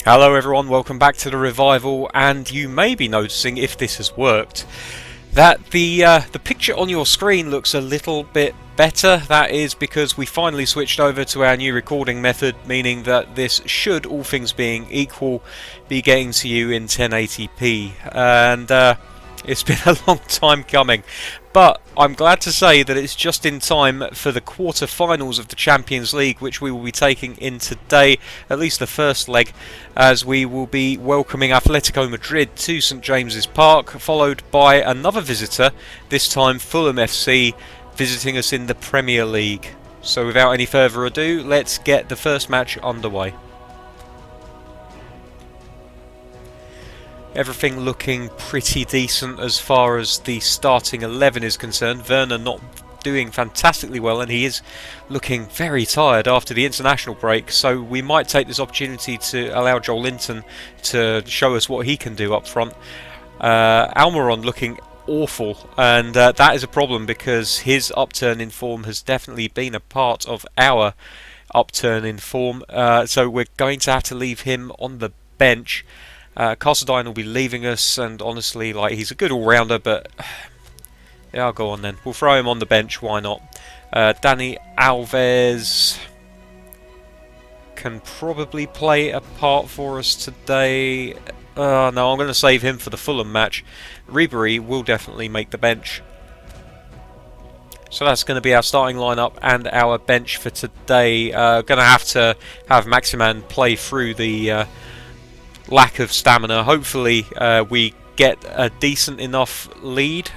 Hello everyone, welcome back to the revival, and you may be noticing, if this has worked, that the picture on your screen looks a little bit better. That is because we finally switched over to our new recording method, meaning that this should, all things being equal, be getting to you in 1080p, and it's been a long time coming. But I'm glad to say that it's just in time for the quarter-finals of the Champions League, which we will be taking in today, at least the first leg, as we will be welcoming Atletico Madrid to St James's Park, followed by another visitor, this time Fulham FC, visiting us in the Premier League. So without any further ado, let's get the first match underway. Everything looking pretty decent as far as the starting 11 is concerned. Werner not doing fantastically well, and he is looking very tired after the international break, so we might take this opportunity to allow Joel Linton to show us what he can do up front. Almiron looking awful, and that is a problem because his upturn in form has definitely been a part of our upturn in form, so we're going to have to leave him on the bench. Castledine will be leaving us, and honestly, like, he's a good all-rounder, but yeah, I'll go on then. We'll throw him on the bench, why not? Dani Alves can probably play a part for us today. No, I'm going to save him for the Fulham match. Ribery will definitely make the bench. So that's going to be our starting lineup and our bench for today. Going to have Maximan play through the lack of stamina. Hopefully we get a decent enough lead,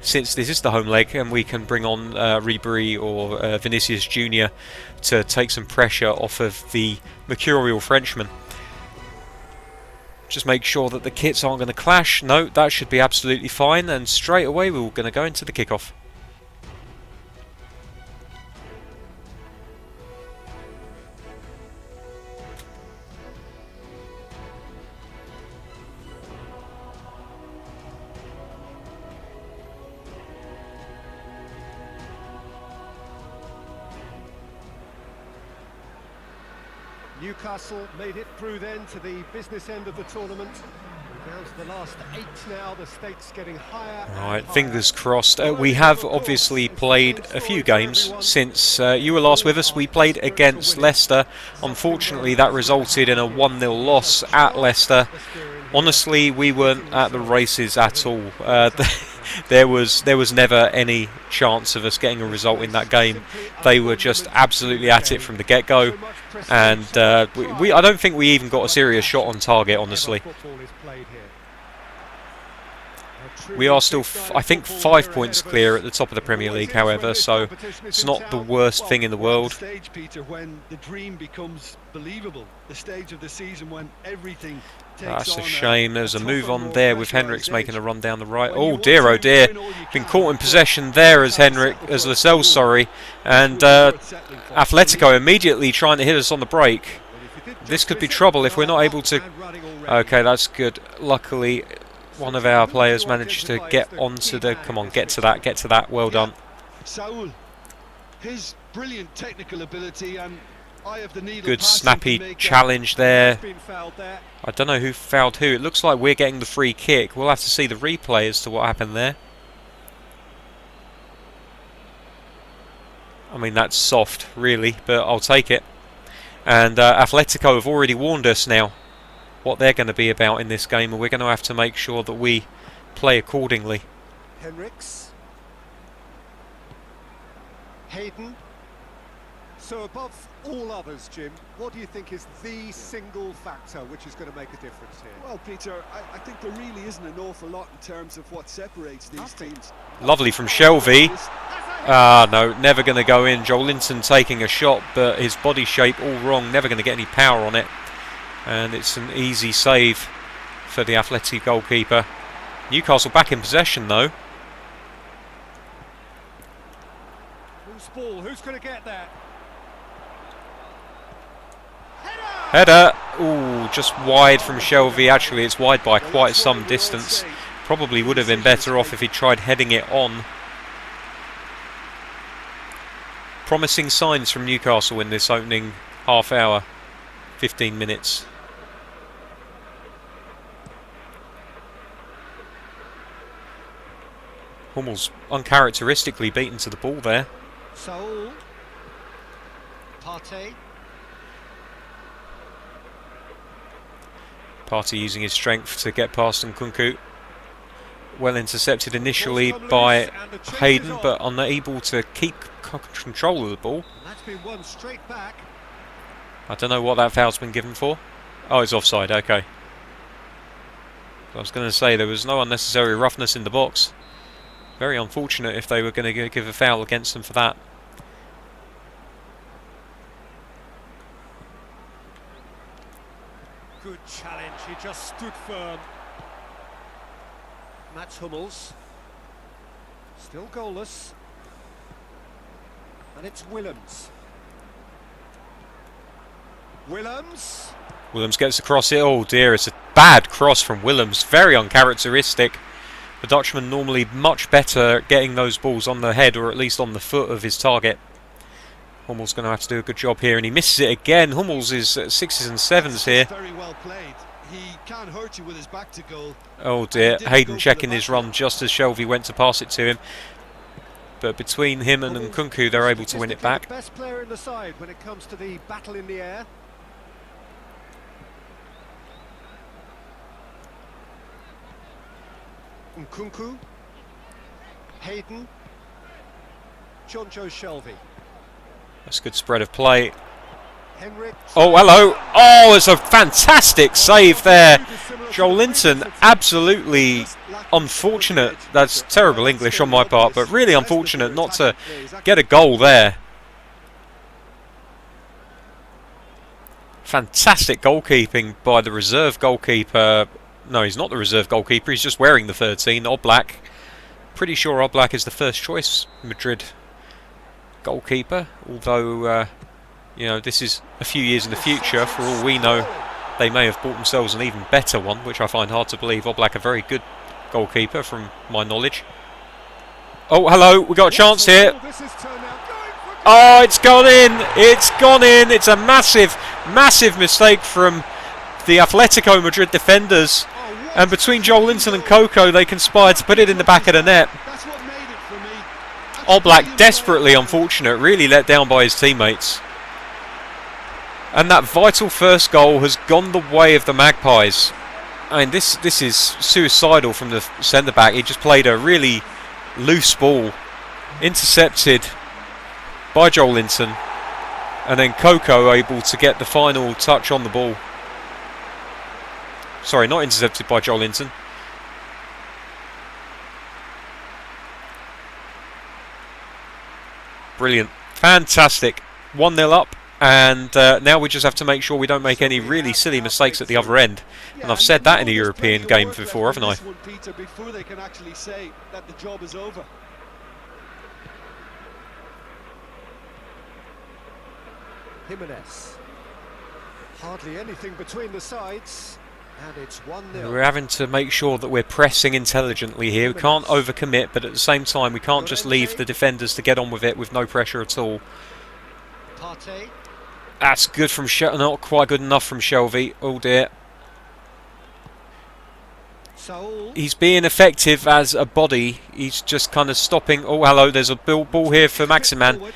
since this is the home leg, and we can bring on Ribery or Vinicius Jr. to take some pressure off of the mercurial Frenchman. Just make sure that the kits aren't going to clash. No, that should be absolutely fine, and straight away we're going to go into the kickoff. Newcastle made it through then to the business end of the tournament. Down to the last 8 now, the stakes getting higher. Alright, fingers crossed. We have obviously played a few games since you were last with us. We played against Leicester. Unfortunately, that resulted in a 1-0 loss at Leicester. Honestly, we weren't at the races at all. There was never any chance of us getting a result in that game. They were just absolutely at it from the get-go, and I don't think we even got a serious shot on target, honestly. We are still, I think, 5 points clear at the top of the Premier League, however, so it's not the worst thing in the world. Stage, Peter, when the dream becomes believable. The stage of the season when everything That's a shame. There's a move on there with Henriks making a run down the right. Oh dear, been caught in possession there as Lascelles, sorry, and Atletico immediately trying to hit us on the break. This could be trouble if we're not able to. Okay, that's good. Luckily, one of our players managed to get onto the. Come on, get to that. Well done. Saul, his brilliant technical ability and eye of the needle. Good snappy challenge there. I don't know who fouled who. It looks like we're getting the free kick. We'll have to see the replay as to what happened there. I mean, that's soft, really, but I'll take it. And Atletico have already warned us now what they're going to be about in this game, and we're going to have to make sure that we play accordingly. Henriks. Hayden. So above all others, Jim, what do you think is the single factor which is going to make a difference here? Well, Peter, I think there really isn't an awful lot in terms of what separates these teams. Lovely from Shelvey. No, never going to go in. Joel Linton taking a shot, but his body shape all wrong, never going to get any power on it. And it's an easy save for the Athletic goalkeeper. Newcastle back in possession, though. Who's ball? Who's going to get that? Header! Ooh, just wide from Shelvey. Actually, it's wide by quite some distance. Probably would have been better off if he tried heading it on. Promising signs from Newcastle in this opening half hour, 15 minutes. Hummels uncharacteristically beaten to the ball there. Saul. Partey. Partey using his strength to get past Nkunku. Well intercepted initially by Hayden, but unable to keep control of the ball. That's been won straight back. I don't know what that foul's been given for. Oh, it's offside, okay. I was going to say there was no unnecessary roughness in the box. Very unfortunate if they were going to give a foul against them for that. Good challenge, he just stood firm. Mats Hummels. Still goalless. And it's Willems. Willems gets across it. Oh dear, it's a bad cross from Willems. Very uncharacteristic. The Dutchman normally much better at getting those balls on the head or at least on the foot of his target. Hummels going to have to do a good job here, and he misses it again. Hummels is at 6s and 7s here. Very well played. He can't hurt you with his back to goal. Oh dear, Hayden checking his run just as Shelvey went to pass it to him. But between him and Nkunku, they're able to win it back. The best player in the side when it comes to the battle in the air. Nkunku. Hayden. Jonjo Shelvey. That's a good spread of play. Henrik. Oh, hello. Oh, it's a fantastic save there. Joel Linton, absolutely unfortunate. That's terrible English on my part, but really unfortunate not to get a goal there. Fantastic goalkeeping by the reserve goalkeeper. No, he's not the reserve goalkeeper. He's just wearing the 13, Oblak. Pretty sure Oblak is the first choice Madrid goalkeeper, although you know, this is a few years in the future. For all we know, they may have bought themselves an even better one, which I find hard to believe. Oblak, a very good goalkeeper from my knowledge. Oh, hello, we got a chance here. Oh, it's gone in. It's gone in. It's a massive, massive mistake from the Atletico Madrid defenders. And between Joel Linton and Coco, they conspired to put it in the back of the net. Oblak, desperately unfortunate, really let down by his teammates. And that vital first goal has gone the way of the Magpies. I mean, this is suicidal from the centre-back. He just played a really loose ball, intercepted by Joel Linton, and then Coco able to get the final touch on the ball. Sorry, not intercepted by Joel Linton. Brilliant. Fantastic. 1-0 up. And now we just have to make sure we don't make any really silly mistakes at the other end. And I've said that in a European game before, haven't I? Before they can actually say that the job is over. Jimenez. Hardly anything between the sides. And it's 1-0. We're having to make sure that we're pressing intelligently here. We can't overcommit, but at the same time we can't just leave the defenders to get on with it with no pressure at all. Partey. That's good from not quite good enough from Shelvey. Oh dear. Saul. He's being effective as a body. He's just kind of stopping. Oh, hello, there's a ball here for Maximan.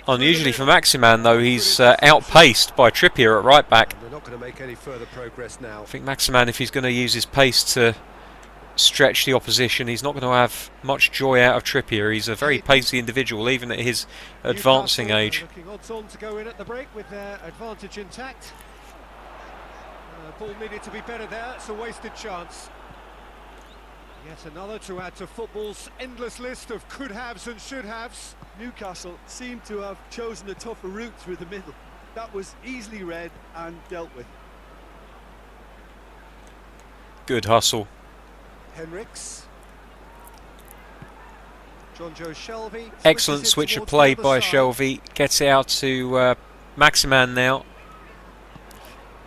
Unusually for Maximan, though, he's outpaced by Trippier at right back. They're not going to make any further progress now. I think Maximan, if he's going to use his pace to stretch the opposition, he's not going to have much joy out of Trippier. He's a very pacey individual, even at his advancing age. Looking odds on to go in at the break with their advantage intact. Ball needed to be better there. It's a wasted chance. Yet another to add to football's endless list of could-haves and should-haves. Newcastle seemed to have chosen a tougher route through the middle. That was easily read and dealt with. Good hustle. Henriks. Jonjo Shelvey. Excellent switch of play by Shelvey. Gets it out to Maximan now.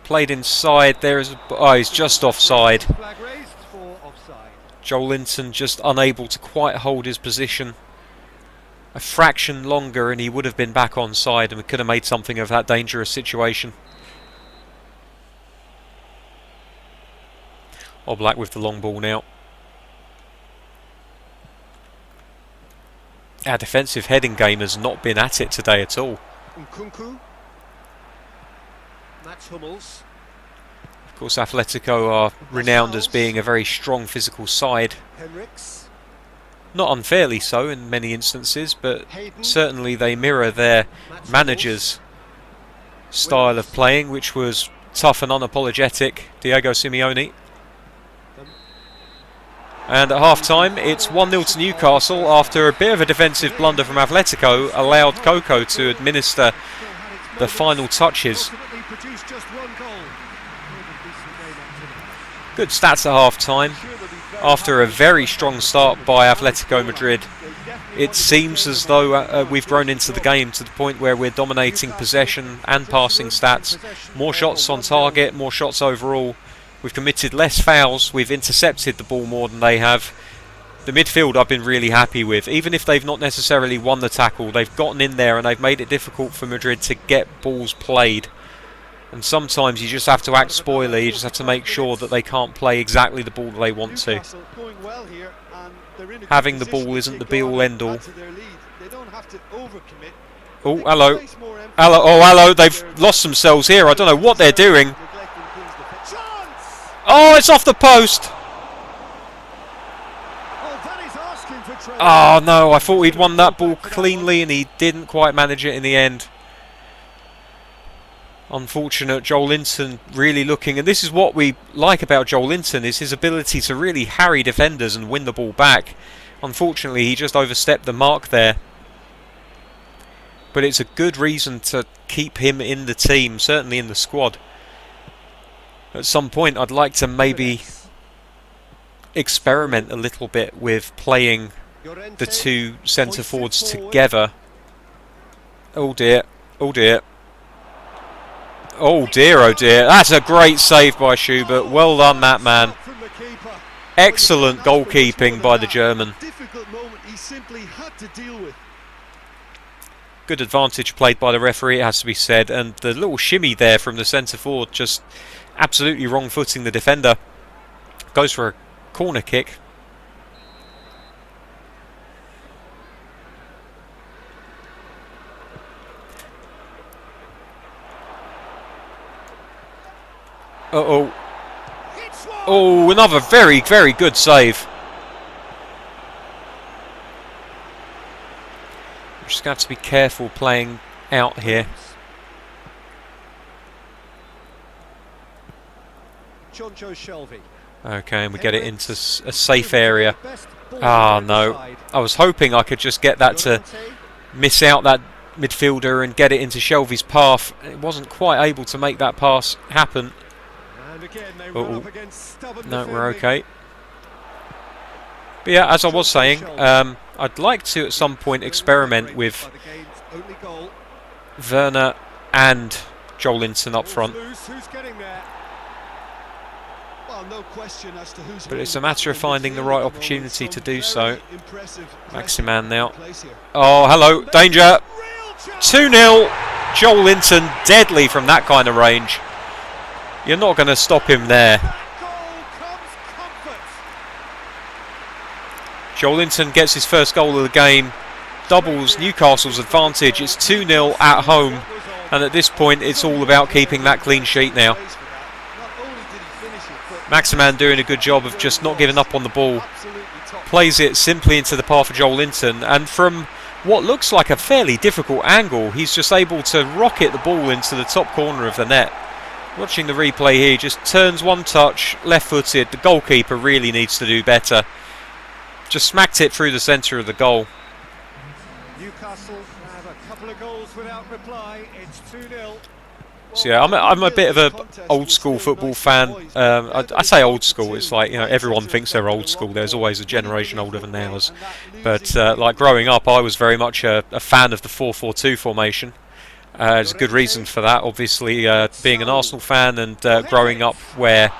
Played inside. There is. Oh, he's just offside. Flag raised for offside. Joel Linton just unable to quite hold his position. A fraction longer and he would have been back onside, and we could have made something of that dangerous situation. Oblak with the long ball now. Our defensive heading game has not been at it today at all. Nkunku. Mats Hummels. Of course, Atletico are renowned as being a very strong physical side. Henriks. Not unfairly so in many instances, but Hayden. certainly they mirror their Mats manager's style of playing, which was tough and unapologetic, Diego Simeone. And at half-time, it's 1-0 to Newcastle after a bit of a defensive blunder from Atletico allowed Coco to administer the final touches. Ultimately produced just one goal. Good stats at half-time. After a very strong start by Atletico Madrid, it seems as though we've grown into the game to the point where we're dominating possession and passing stats. More shots on target, more shots overall. We've committed less fouls, we've intercepted the ball more than they have. The midfield I've been really happy with. Even if they've not necessarily won the tackle, they've gotten in there and they've made it difficult for Madrid to get balls played. And sometimes you just have to act spoiler, you just have to make sure that they can't play exactly the ball that they want to. Having the ball isn't the be-all end-all. Oh, hello. Hello, they've lost themselves here. I don't know what they're doing. Oh, it's off the post. Oh, no, I thought he'd won that ball cleanly and he didn't quite manage it in the end. Unfortunate. Joel Linton really looking, and this is what we like about Joel Linton, is his ability to really harry defenders and win the ball back. Unfortunately, he just overstepped the mark there. But it's a good reason to keep him in the team, certainly in the squad. At some point, I'd like to maybe experiment a little bit with playing the two centre forwards together. Oh dear, oh dear. Oh dear, oh dear. That's a great save by Schubert. Well done, that man. Excellent goalkeeping by the German. Good advantage played by the referee, it has to be said. And the little shimmy there from the centre forward, just absolutely wrong-footing the defender. Goes for a corner kick. Uh-oh. Oh, another very, very good save. We're just going to have to be careful playing out here. Okay, and we get it into a safe area. Ah, no. I was hoping I could just get that to miss out that midfielder and get it into Shelvey's path. It wasn't quite able to make that pass happen. Uh-oh. No, we're okay. But yeah, as I was saying, I'd like to at some point experiment with Werner and Joel Linton up front. But it's a matter of finding the right opportunity to do so. Maximan now. Oh, hello, danger! 2-0! Joel Linton, deadly from that kind of range. You're not going to stop him there. Joel Linton gets his first goal of the game, doubles Newcastle's advantage. It's 2-0 at home, and at this point it's all about keeping that clean sheet now. Maximan doing a good job of just not giving up on the ball. Plays it simply into the path of Joel Linton, and from what looks like a fairly difficult angle, he's just able to rocket the ball into the top corner of the net. Watching the replay here, he just turns one touch, left-footed. The goalkeeper really needs to do better. Just smacked it through the centre of the goal. Newcastle have a couple of goals without reply. It's 2-0. So yeah, I'm a bit of a old school football fan. I say old school, it's like, you know, everyone thinks they're old school. There's always a generation older than ours. But like growing up, I was very much a fan of the 4-4-2 formation. There's a good reason for that, obviously, being an Arsenal fan and growing up where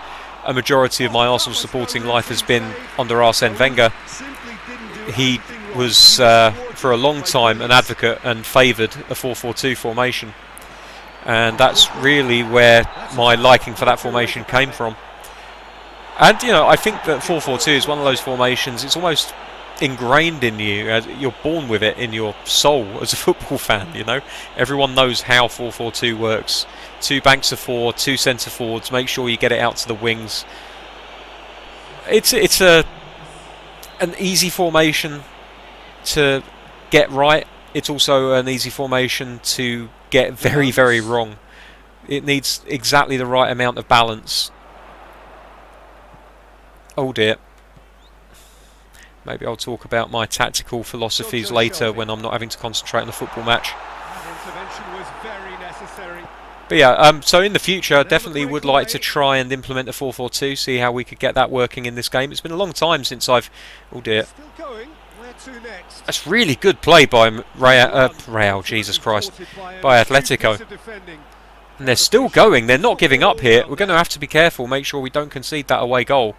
a majority of my Arsenal supporting life has been under Arsene Wenger. He was for a long time an advocate and favoured a 4-4-2 formation, and that's really where my liking for that formation came from. And you know, I think that 4-4-2 is one of those formations, it's almost ingrained in you. You're born with it in your soul as a football fan. You know, everyone knows how 4-4-2 works. 2 banks of 4, 2 centre forwards. Make sure you get it out to the wings. It's an easy formation to get right. It's also an easy formation to get very, very wrong. It needs exactly the right amount of balance. Oh dear. Maybe I'll talk about my tactical philosophies later when I'm not having to concentrate on the football match. Intervention was very necessary. But yeah, so in the future, I definitely would like to try and implement a 4-4-2, see how we could get that working in this game. It's been a long time since I've... Oh dear. Still going. Where to next? That's really good play by Real, Jesus Christ, by Atletico. And they're still going, they're not giving up here. We're going to have to be careful, make sure we don't concede that away goal.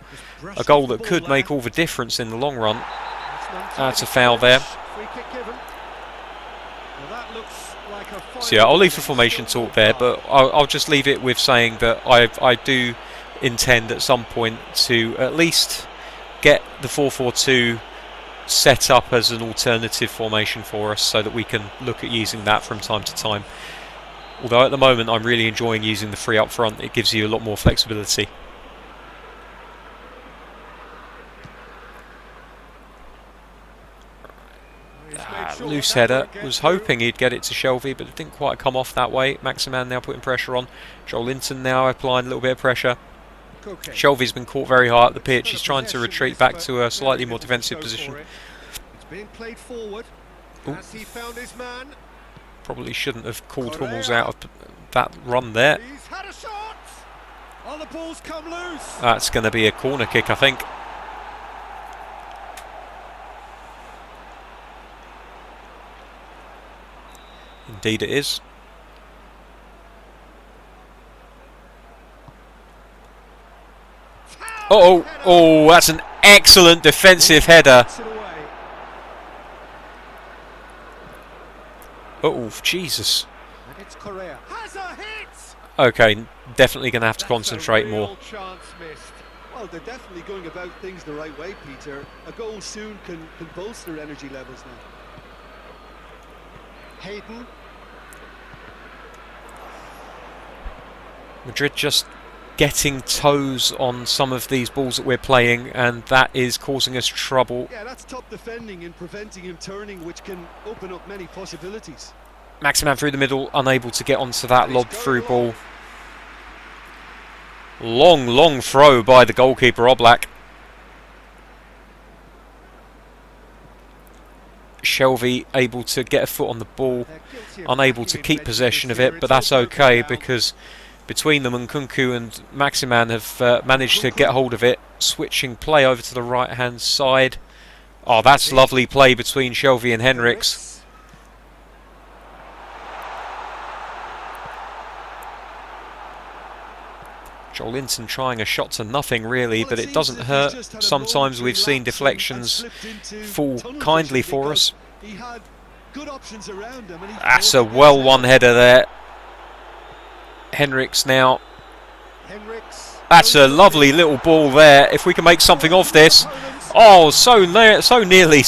A goal that could make all the difference in the long run. That's a foul there. So yeah, I'll leave the formation talk there, but I'll just leave it with saying that I do intend at some point to at least get the 4-4-2 set up as an alternative formation for us so that we can look at using that from time to time. Although at the moment I'm really enjoying using the 3 up front. It gives you a lot more flexibility. Loose header. Was hoping he'd get it to Shelvey, but it didn't quite come off that way. Maximan now putting pressure on. Joelinton now applying a little bit of pressure. Shelvey's been caught very high up the pitch. He's trying to retreat back to a slightly more defensive position. It's being played forward. Has he found his man? Probably shouldn't have called Hummels out of that run there. He's had a shot. Oh, the ball's come loose. That's going to be a corner kick, I think. Indeed it is. Oh, that's an excellent defensive header. Oh, Jesus. Okay, definitely going to have to concentrate more. Well, they're definitely going about things the right way, Peter. A goal soon can bolster energy levels now. Hayden. Madrid just getting toes on some of these balls that we're playing, and that is causing us trouble. Yeah, that's top defending and preventing him turning, which can open up many possibilities. Maximan through the middle, unable to get onto that lob through ball. Long throw by the goalkeeper, Oblak. Shelvey able to get a foot on the ball, unable to keep possession of it, but that's okay because between them, Nkunku and Maximan have managed to get hold of it, switching play over to the right hand side. Oh, that's lovely play between Shelvey and Henriks. Joelinton trying a shot to nothing really, but it doesn't hurt. Sometimes we've seen deflections fall kindly for us. That's a well won header there. Henriks now. That's a lovely little ball there. If we can make something of this. Oh, so nearly.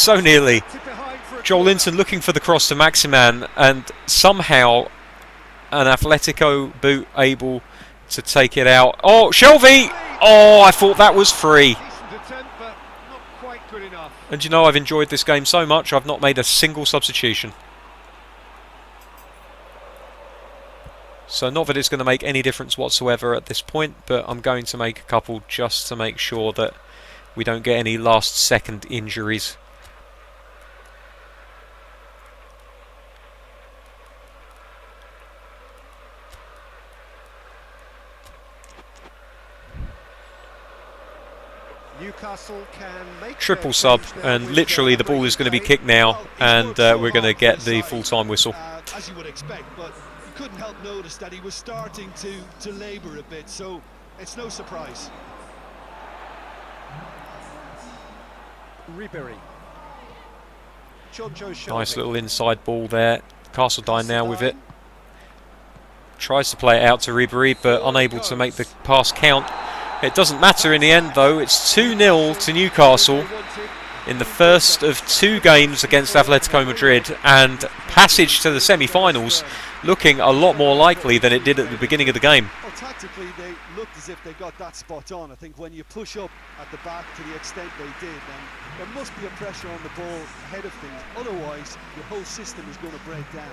Joelinton looking for the cross to Maximan, and somehow an Atletico boot able to take it out. Oh, Shelvey! Oh, I thought that was free. And you know, I've enjoyed this game so much, I've not made a single substitution. So not that it's going to make any difference whatsoever at this point, but I'm going to make a couple just to make sure that we don't get any last second injuries. Newcastle can make triple sub, and literally the ball is going to be kicked now, and we're going to get the full-time whistle. As you would expect, but you couldn't help notice that he was starting to labour a bit, so it's no surprise. Ribery. Nice little inside ball there. Castledine now with it. Tries to play it out to Ribery, but unable to make the pass count. It doesn't matter in the end though, it's 2-0 to Newcastle. in the first of 2 games against Atletico Madrid, and passage to the semi-finals looking a lot more likely than it did at the beginning of the game. Well, tactically, they looked as if they got that spot on. I think when you push up at the back to the extent they did, then there must be a pressure on the ball ahead of things. Otherwise, your whole system is going to break down.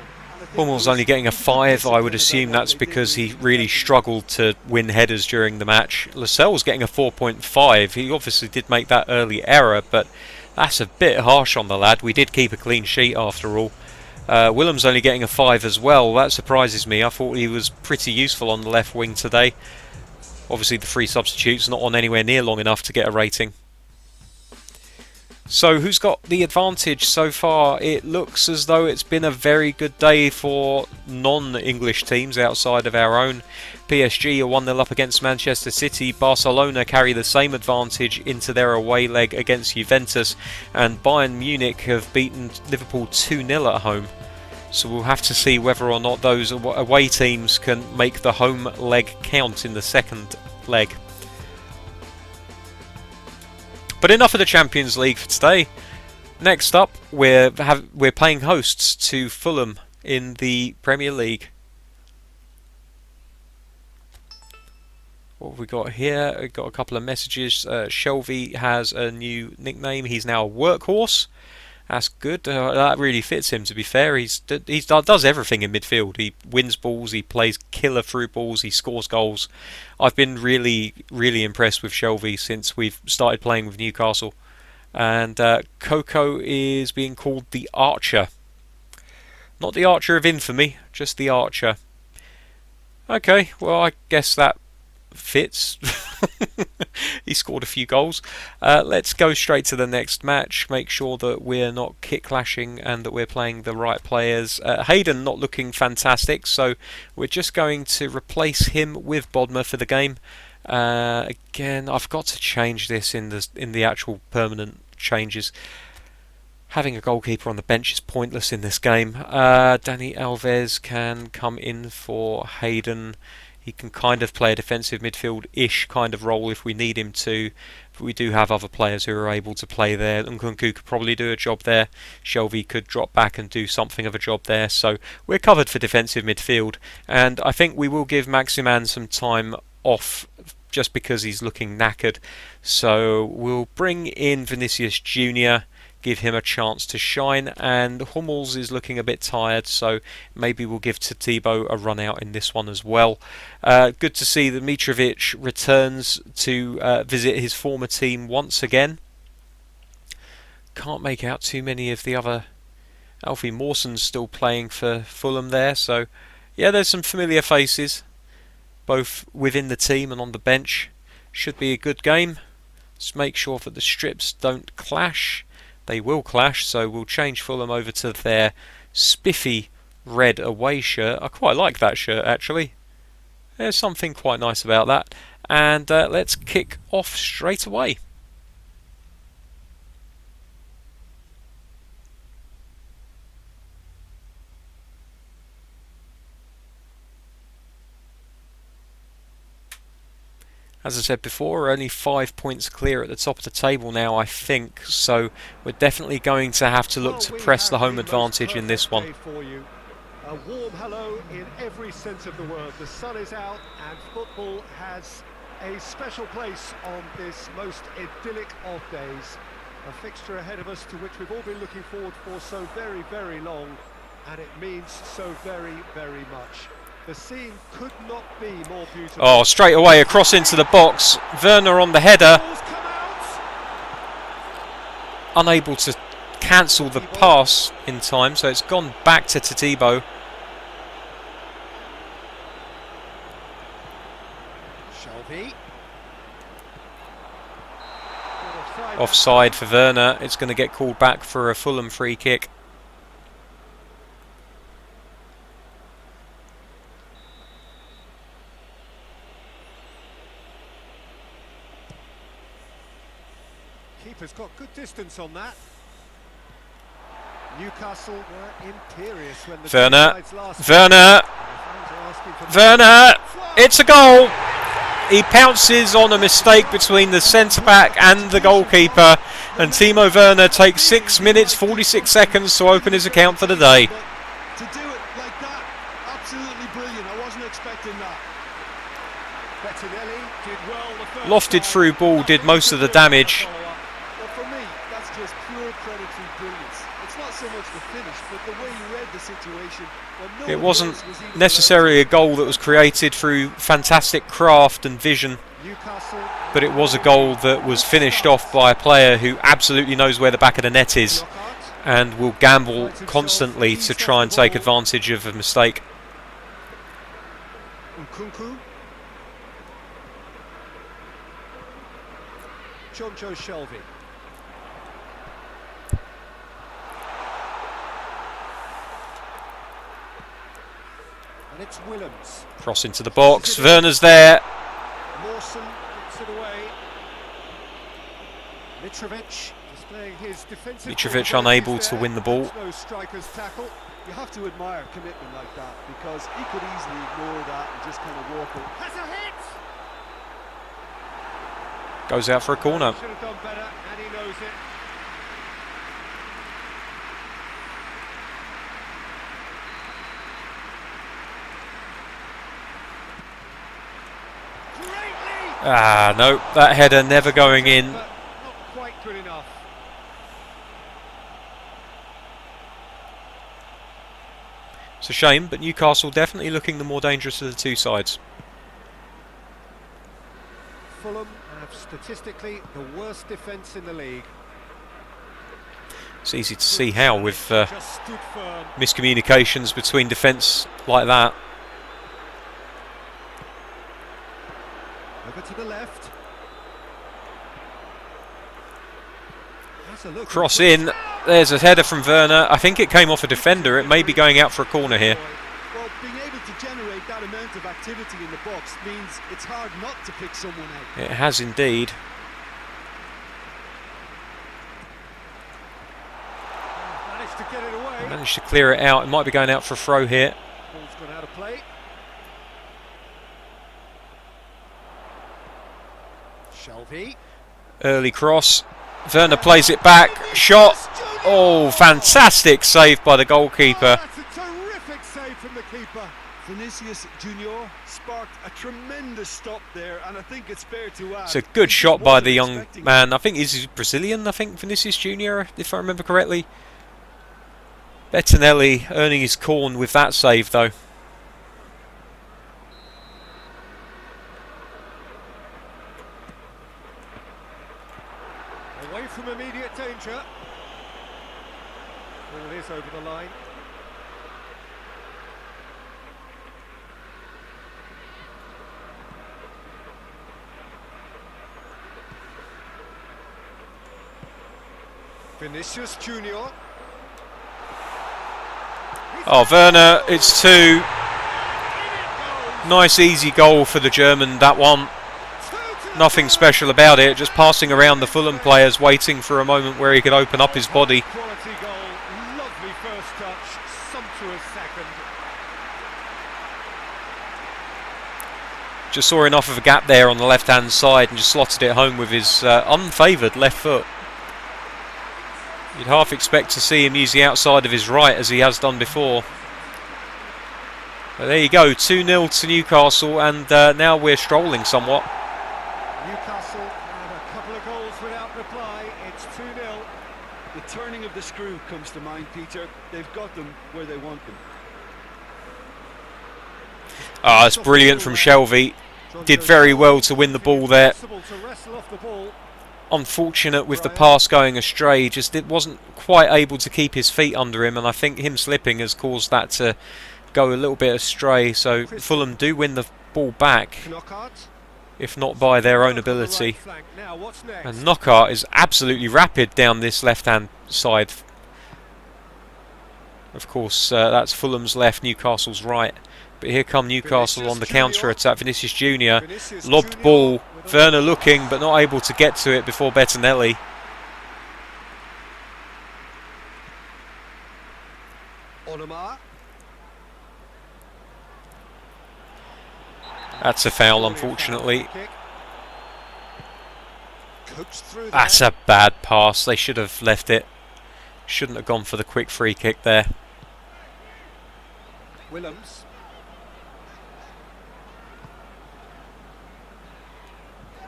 Hummel's only getting a 5. I would assume that's because he really struggled to win headers during the match. Lascelles getting a 4.5. He obviously did make that early error, but that's a bit harsh on the lad. We did keep a clean sheet after all. Willem's only getting a 5 as well. That surprises me. I thought he was pretty useful on the left wing today. Obviously the 3 substitutes not on anywhere near long enough to get a rating. So who's got the advantage so far? It looks as though it's been a very good day for non-English teams outside of our own. PSG are 1-0 up against Manchester City. Barcelona carry the same advantage into their away leg against Juventus. And Bayern Munich have beaten Liverpool 2-0 at home. So we'll have to see whether or not those away teams can make the home leg count in the second leg. But enough of the Champions League for today. Next up, we're playing hosts to Fulham in the Premier League. What have we got here? We've got a couple of messages. Shelby has a new nickname. He's now a workhorse. That's good. That really fits him, to be fair. He does everything in midfield. He wins balls, he plays killer through balls, he scores goals. I've been really, really impressed with Shelby since we've started playing with Newcastle. And Coco is being called the Archer. Not the Archer of Infamy, just the Archer. Okay, well, I guess that fits. He scored a few goals. Let's go straight to the next match. Make sure that we're not kit clashing and that we're playing the right players. Hayden not looking fantastic, so we're just going to replace him with Bodmer for the game. Again, I've got to change this in the actual permanent changes. Having a goalkeeper on the bench is pointless in this game. Dani Alves can come in for Hayden. He can kind of play a defensive midfield-ish kind of role if we need him to. But we do have other players who are able to play there. Nkunku could probably do a job there. Shelby could drop back and do something of a job there. So we're covered for defensive midfield. And I think we will give Maximan some time off just because he's looking knackered. So we'll bring in Vinicius Jr., give him a chance to shine, and Hummels is looking a bit tired, so maybe we'll give Tatibo a run out in this one as well. Good to see that Mitrovic returns to visit his former team once again. Can't make out too many of the other. Alfie Mawson's still playing for Fulham there, so yeah, there's some familiar faces both within the team and on the bench. Should be a good game. Let's make sure that the strips don't clash. They will clash, so we'll change Fulham over to their spiffy red away shirt. I quite like that shirt, actually. There's something quite nice about that. And let's kick off straight away. As I said before, we're only 5 points clear at the top of the table now, I think. So we're definitely going to have to look to press the home advantage in this one. A warm hello in every sense of the word. The sun is out and football has a special place on this most idyllic of days. A fixture ahead of us to which we've all been looking forward for so very, very long. And it means so very, very much. The scene could not be more beautiful. Oh, straight away across into the box. Werner on the header. Unable to cancel the pass in time, so it's gone back to Tatibo. Shelby. Offside for Werner. It's going to get called back for a Fulham free kick. Keeper's got good distance on that. Newcastle were imperious when the Werner! It's a goal! He pounces on a mistake between the centre-back and the goalkeeper, And Timo Werner takes 6 minutes 46 seconds to open his account for the day. To do it like that, absolutely brilliant. I wasn't expecting that. Bettinelli did well the first Lofted time. through ball did most of the damage. Well, for me, that's just pure predatory brilliance. It's not so much the finish, but the way he read the situation. Well, It wasn't necessarily a goal that was created through fantastic craft and vision, Newcastle, but it was a goal that was finished off by a player who absolutely knows where the back of the net is Lockhart. and will gamble constantly to try and take advantage of a mistake. Nkunku. Jonjo Shelvey. And it's Willems. Cross into the box, Werner's there. Mawson gets it away. Mitrovic displaying his defensive. Mitrovic capabilities unable to there. win the ball. That's no striker's tackle. You have to admire commitment like that, because he could easily ignore that and just kind of walk away. Has a hit. Goes out for a corner. Should have done better, and he knows it. Greatly. Ah, no, that header never going in. But not quite good enough. It's a shame, but Newcastle definitely looking the more dangerous of the two sides. Fulham have statistically the worst defence in the league. It's easy to see how with Just stood firm. miscommunications between defence like that. Over to the left. Has a look. Cross in, there's a header from Werner. I think it came off a defender. It may be going out for a corner here. Well, being able to generate that amount of activity in the box means it's hard not to pick someone out. It has indeed. Managed to get it away. Managed to clear it out. It might be going out for a throw here. Ball's gone out of play. Shelvey. Early cross. Werner plays it back. Shot. Oh, fantastic save by the goalkeeper. Oh, that's a terrific save from the keeper. Vinicius Junior sparked a tremendous stop there, and I think it's fair to add. It's a good shot by the young Expecting man. I think he's Brazilian, I think, Vinicius Junior, if I remember correctly. Bettinelli earning his corn with that save, though. Away from immediate danger. Ball is over the line. Vinicius Junior. Oh, Werner, it's 2. Nice easy goal for the German, that one. Nothing special about it, just passing around the Fulham players, waiting for a moment where he could open up his body. Quality goal, lovely first touch, sumptuous second. Just saw enough of a gap there on the left-hand side and just slotted it home with his unfavoured left foot. You'd half expect to see him use the outside of his right as he has done before. But there you go, 2-0 to Newcastle, and now we're strolling somewhat. Newcastle have a couple of goals without reply. It's 2-0. the turning of the screw comes to mind, Peter. They've got them where they want them. Ah, it's brilliant from Shelvey. Did very well to win the ball there. Possible to wrestle off the ball. Unfortunate with the pass going astray, just it wasn't quite able to keep his feet under him, and I think him slipping has caused that to go a little bit astray. So Fulham do win the ball back, Knockout. if not by their own ability. Right flank. Now what's next? And Knockout is absolutely rapid down this left-hand side. Of course, that's Fulham's left, Newcastle's right. But here come Newcastle on the counter-attack. Vinicius Junior, lobbed ball. Werner looking, but not able to get to it before Bettinelli. Onomar. That's a foul, unfortunately. Coached through That's there. a bad pass. They should have left it. Shouldn't have gone for the quick free kick there. Willems.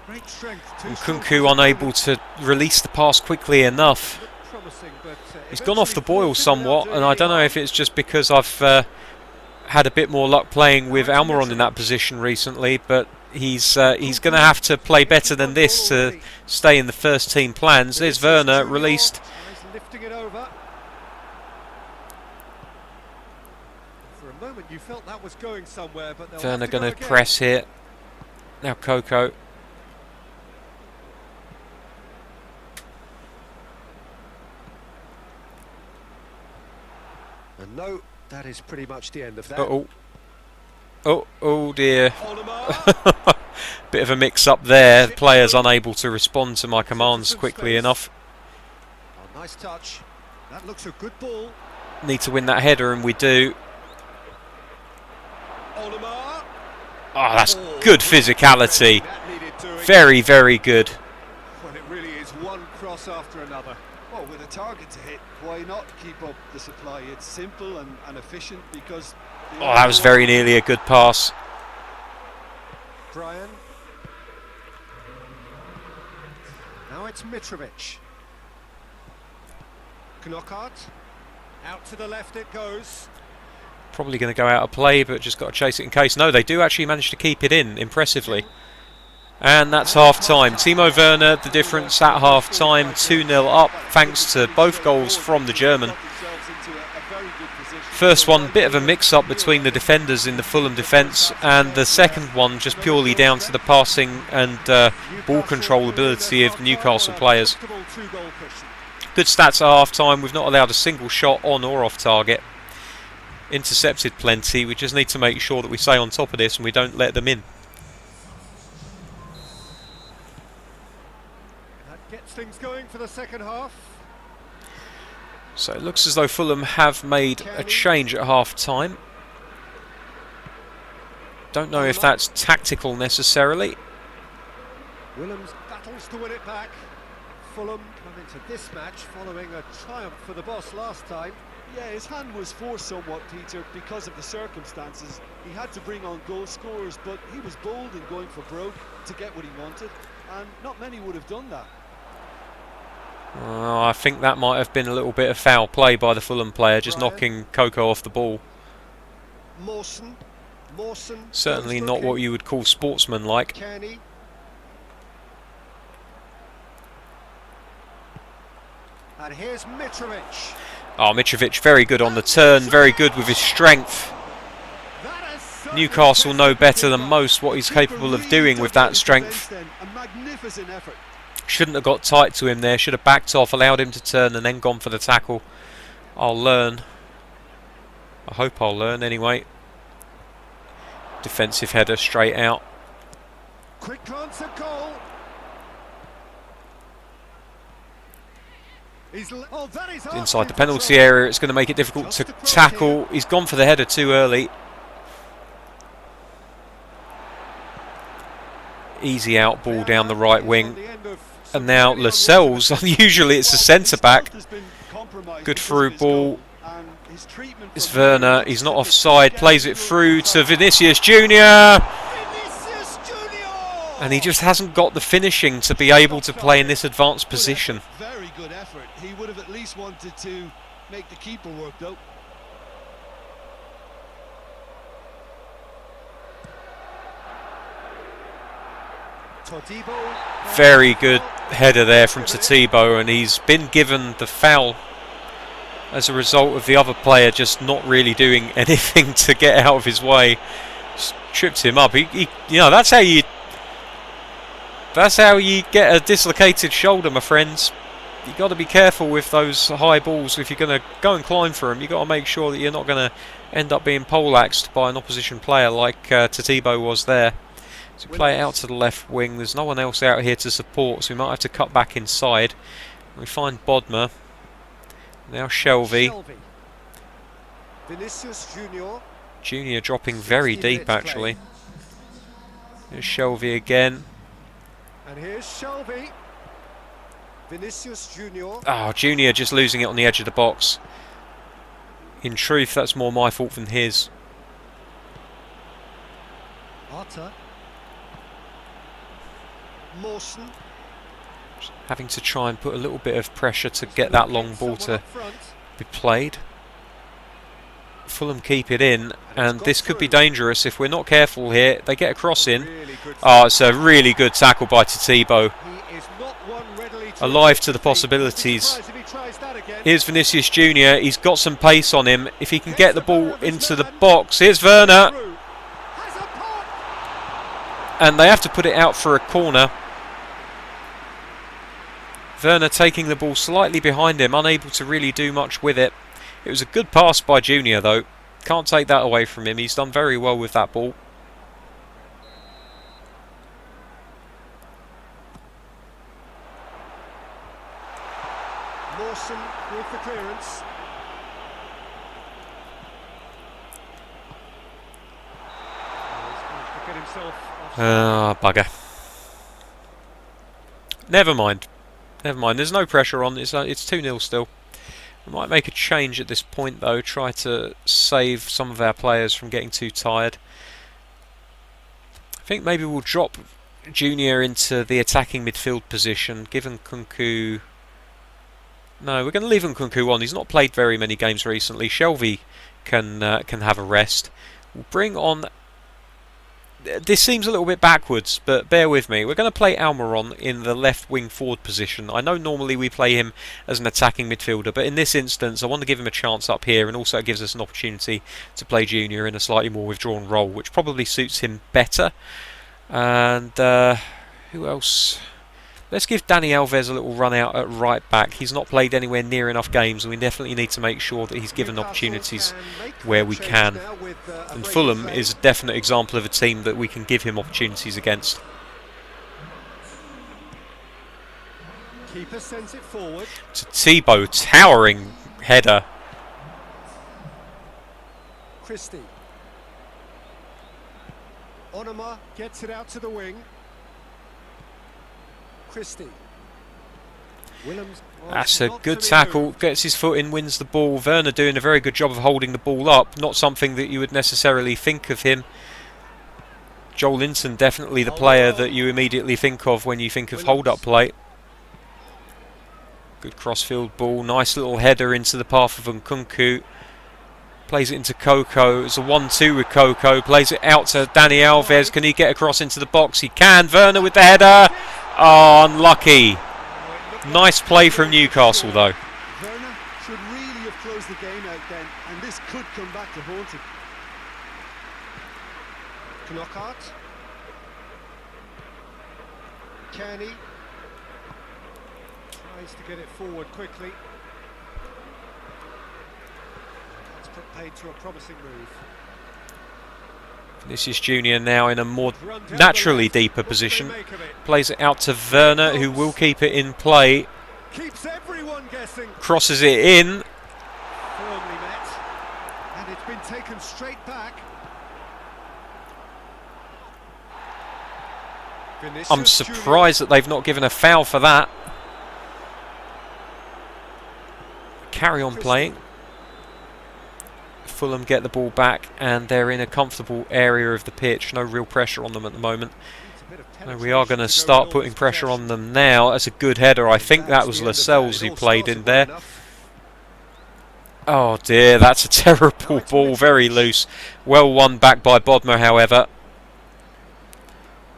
Great strength. And Kunku unable to release the pass quickly enough. Promising, but, He's gone off the boil somewhat, and I don't know if it's just because I've had a bit more luck playing with Almiron in that position recently, but he's going to have to play better than this to stay in the first team plans. There's Werner released. He's lifting it over. For a moment you felt that was going somewhere, but Werner going to press here. Now Coco. And no, that is pretty much the end of that. Oh dear. Bit of a mix-up there. Players unable to respond to my commands quickly enough. Oh, nice touch. That looks a good ball. Need to win that header, and we do. Oh, that's good physicality. Very, very good. Well, it really is one cross after another. Well, with a target to hit, why not keep up the supply? It's simple and efficient because... Oh, that was very nearly a good pass. Brian. Now it's Mitrovic. Knockout. Out to the left it goes. Probably going to go out of play, but just got to chase it in case. No, they do actually manage to keep it in, impressively. And that's half-time. Timo Werner, the difference at half-time. 2-0 up, thanks to both goals from the German. First one, bit of a mix-up between the defenders in the Fulham defence, and the second one just purely down to the passing and ball control ability of the Newcastle players. Good stats at half-time. We've not allowed a single shot on or off target. Intercepted plenty. We just need to make sure that we stay on top of this and we don't let them in. That gets things going for the second half. So it looks as though Fulham have made a change at half-time. Don't know if that's tactical necessarily. Willems battles to win it back. Fulham come into this match following a triumph for the boss last time. Yeah, his hand was forced somewhat, Peter, because of the circumstances. He had to bring on goal scorers, but he was bold in going for broke to get what he wanted, and not many would have done that. I think that might have been a little bit of foul play by the Fulham player, just knocking Coco off the ball. Mawson. Certainly not what you would call sportsmanlike. Kenny. And here's Mitrovic. Oh, Mitrovic very good on the turn, very good with his strength. Newcastle know better than most what he's capable of doing with that strength. A magnificent effort. Shouldn't have got tight to him there, should have backed off, allowed him to turn and then gone for the tackle. I'll learn. I hope I'll learn anyway. Defensive header straight out. Quick glance at goal. Inside the penalty area, it's going to make it difficult to tackle. He's gone for the header too early. Easy out ball down the right wing. And now Lascelles, usually it's a centre-back. Good through ball. It's Werner, he's not offside, plays it through to Vinicius Junior. And he just hasn't got the finishing to be able to play in this advanced position. Very good effort. He would have at least wanted to make the keeper work though. Very good header there from Todibo, and he's been given the foul as a result of the other player just not really doing anything to get out of his way. Just tripped him up. You know, that's how you get a dislocated shoulder, my friends. You've got to be careful with those high balls. If you're going to go and climb for them, you've got to make sure that you're not going to end up being poleaxed by an opposition player like Todibo was there. So play it out to the left wing. There's no one else out here to support, so we might have to cut back inside. We find Bodmer. Now Shelvey. Vinicius Junior. Junior dropping very deep, actually. Here's Shelvey again. And here's Shelvey. Vinicius Junior. Oh, Junior just losing it on the edge of the box. In truth, that's more my fault than his. Arta. Mawson. Having to try and put a little bit of pressure to get that long ball to be played. Fulham keep it in, and this could be dangerous if we're not careful here. They get a cross in. Oh, it's a really good tackle by Tatibo. Alive to the possibilities. Here's Vinicius Junior. He's got some pace on him. If he can get the ball into the box. Here's Werner. And they have to put it out for a corner. Werner taking the ball slightly behind him, unable to really do much with it. It was a good pass by Junior though. Can't take that away from him. He's done very well with that ball. Mawson with the clearance. Bugger. Never mind. Never mind. There's no pressure on. It's 2-0 still. We might make a change at this point though. Try to save some of our players from getting too tired. I think maybe we'll drop Junior into the attacking midfield position. Give Nkunku... No, we're going to leave Nkunku on. He's not played very many games recently. Shelvey can have a rest. We'll bring on... This seems a little bit backwards, but bear with me. We're going to play Almiron in the left wing forward position. I know normally we play him as an attacking midfielder, but in this instance I want to give him a chance up here, and also it gives us an opportunity to play Junior in a slightly more withdrawn role, which probably suits him better. And who else? Let's give Dani Alves a little run out at right back. He's not played anywhere near enough games, and we definitely need to make sure that he's given opportunities where we can. And Fulham is a definite example of a team that we can give him opportunities against. Keeper sends it forward. Tatibo, towering header. Christie. Onoma gets it out to the wing. Christie. Willems. That's a good tackle, gets his foot in, wins the ball. Werner doing a very good job of holding the ball up, not something that you would necessarily think of him. Joel Linton, definitely the player that you immediately think of when you think of hold-up play. Good crossfield ball, nice little header into the path of Nkunku. Plays it into Coco, it's a 1-2 with Coco, plays it out to Dani Alves. Can he get across into the box? He can. Werner with the header. Oh, unlucky. Nice play from Newcastle though. Werner should really have closed the game out then, and this could come back to haunt him. Knockout. Kearney tries to get it forward quickly. That's paid to a promising move. Vinicius Junior now in a more naturally deeper position. Plays it out to Werner, who will keep it in play. Keeps everyone guessing. Crosses it in. Firmly met. And it's been taken straight back. Vinicius I'm surprised that they've not given a foul for that. Carry on playing. Fulham get the ball back, and they're in a comfortable area of the pitch. No real pressure on them at the moment. No, we are going to start putting pressure on them now. That's a good header. I think that was Lascelles who played in there. Oh dear, that's a terrible ball. Very loose. Well won back by Bodmer, however.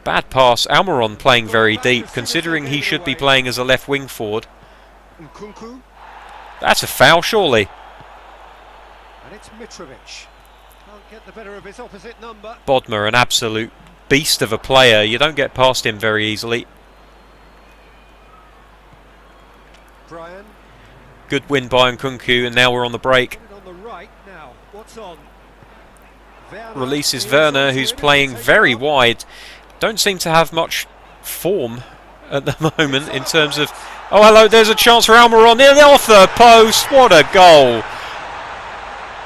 Bad pass. Almiron playing very deep, considering he should be playing as a left wing forward. That's a foul, surely. And it's Mitrovic. Can't get the better of his opposite number. Bodmer, an absolute beast of a player. You don't get past him very easily. Brian. Good win by Nkunku, and now we're on the break. On the right now. What's on? Releases Werner, who's playing very wide. Don't seem to have much form at the moment in terms of... Oh, hello, there's a chance for Almiron. Off the post. What a goal.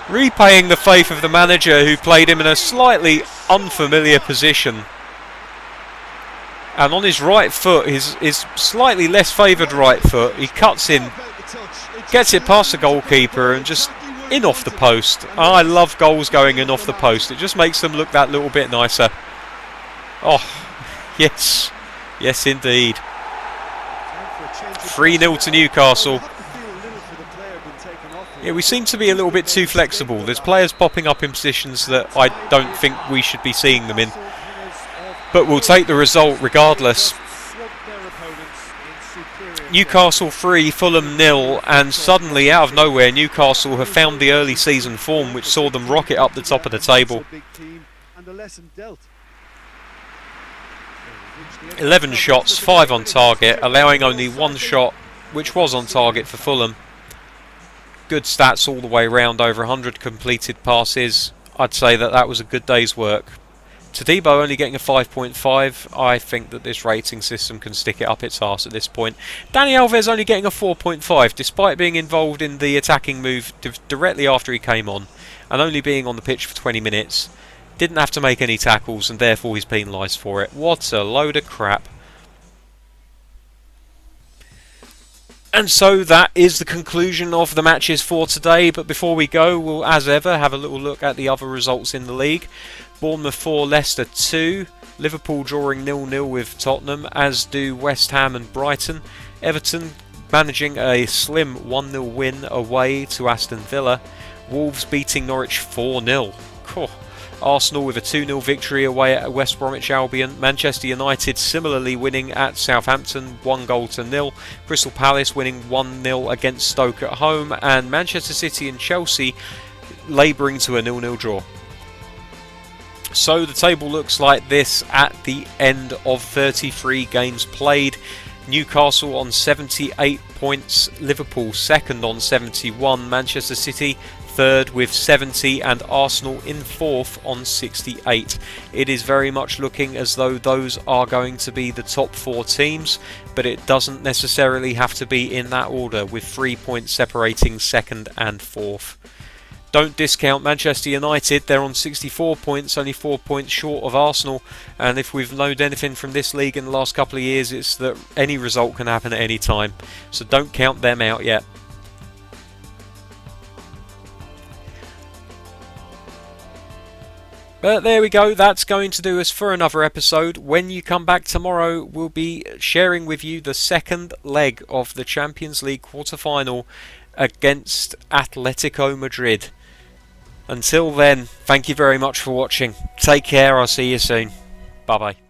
Repaying the faith of the manager who played him in a slightly unfamiliar position. And on his right foot, his slightly less favoured right foot, he cuts in, gets it past the goalkeeper and just in off the post. I love goals going in off the post. It just makes them look that little bit nicer. Oh, yes. Yes, indeed. 3-0 to Newcastle. Yeah, we seem to be a little bit too flexible. There's players popping up in positions that I don't think we should be seeing them in. But we'll take the result regardless. Newcastle 3, Fulham 0, and suddenly out of nowhere Newcastle have found the early season form which saw them rocket up the top of the table. 11 shots, 5 on target, allowing only 1 shot which was on target for Fulham. Good stats all the way round, over 100 completed passes. I'd say that was a good day's work. Todibo only getting a 5.5. I think that this rating system can stick it up its arse at this point. Dani Alves only getting a 4.5, despite being involved in the attacking move directly after he came on, and only being on the pitch for 20 minutes. Didn't have to make any tackles, and therefore he's penalised for it. What a load of crap. And so that is the conclusion of the matches for today. But before we go, we'll, as ever, have a little look at the other results in the league. Bournemouth 4, Leicester 2. Liverpool drawing 0-0 with Tottenham, as do West Ham and Brighton. Everton managing a slim 1-0 win away to Aston Villa. Wolves beating Norwich 4-0. Arsenal with a 2-0 victory away at West Bromwich Albion. Manchester United similarly winning at Southampton 1-0. Crystal Palace winning 1-0 against Stoke at home. And Manchester City and Chelsea labouring to a 0-0 draw. So the table looks like this at the end of 33 games played. Newcastle on 78 points, Liverpool second on 71, Manchester City third with 70, and Arsenal in fourth on 68. It is very much looking as though those are going to be the top 4 teams, but it doesn't necessarily have to be in that order, with 3 points separating second and fourth. Don't discount Manchester United. They're on 64 points, only 4 points short of Arsenal. And if we've learned anything from this league in the last couple of years, it's that any result can happen at any time. So don't count them out yet. But there we go, that's going to do us for another episode. When you come back tomorrow, we'll be sharing with you the second leg of the Champions League quarter-final against Atletico Madrid. Until then, thank you very much for watching. Take care, I'll see you soon. Bye bye.